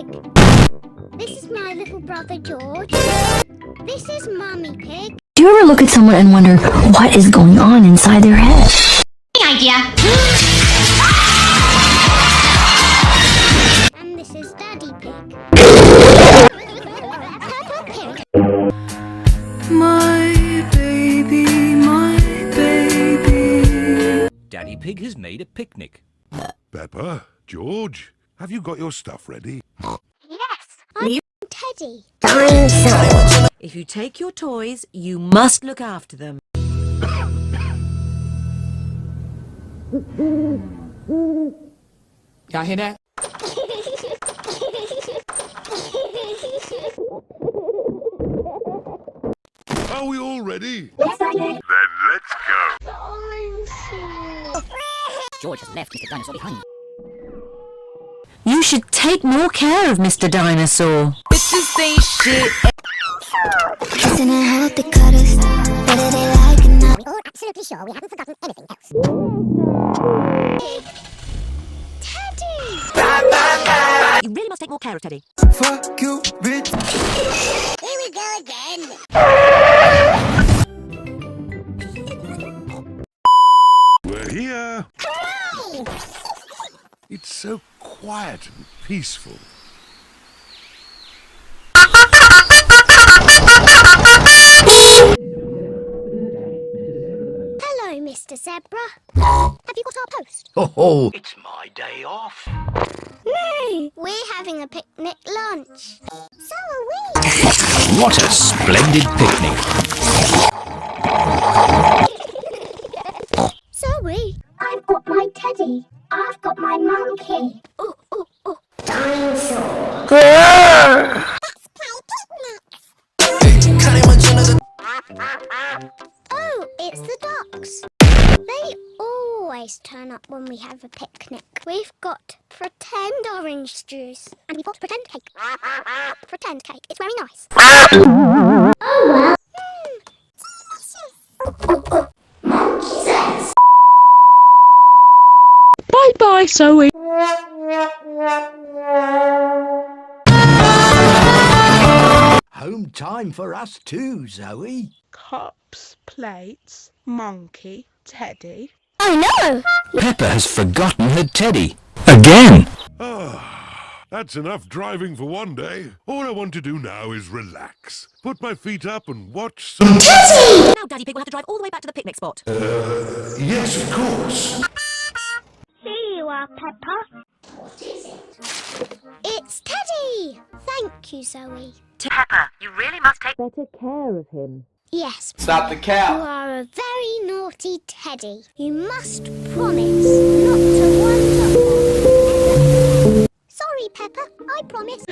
Pig. This is my little brother George. This is Mummy Pig. Do you ever look at someone and wonder what is going on inside their head? Good idea. And this is Daddy Pig. Peppa Pig. My baby, my baby. Daddy Pig has made a picnic. Peppa, George, have you got your stuff ready? Yes, I'm Teddy. If you take your toys, you must look after them. Y'all hear that? Are we all ready? Yes, I do. Then let's go. George has left Mr. Dinosaur behind. You should take more care of Mr. Dinosaur. Bitches ain't shit. Kissing and hope they cut us, whether they like it or not. We're absolutely sure we haven't forgotten anything else. Teddy! You really must take more care of Teddy. Fuck you, bitch. Here we go again. We're here. It's so quiet and peaceful. Hello, Mr. Zebra. Have you got our post? Oh, it's my day off. No! We're having a picnic lunch. So are we. What a splendid picnic. So are we. I've got my Teddy. I've got my monkey. Oh, oh, oh. Dinosaur. Oh, it's the ducks. They always turn up when we have a picnic. We've got pretend orange juice. And we've got pretend cake. Pretend cake. It's very nice. Oh well. Delicious. Bye-bye, Zoe. Home time for us too, Zoe. Cups, plates, monkey, Teddy. I know. Peppa has forgotten her teddy. Again! Ah, that's enough driving for one day. All I want to do now is relax. Put my feet up and watch some... Now Daddy Pig will have to drive all the way back to the picnic spot. Yes, of course. Here you are, Peppa. What is it? It's Teddy. Thank you, Zoe. Peppa, you really must take better care of him. Yes. Stop the You cow. are a very naughty Teddy. You must promise not to wander off. Sorry, Peppa. I promise.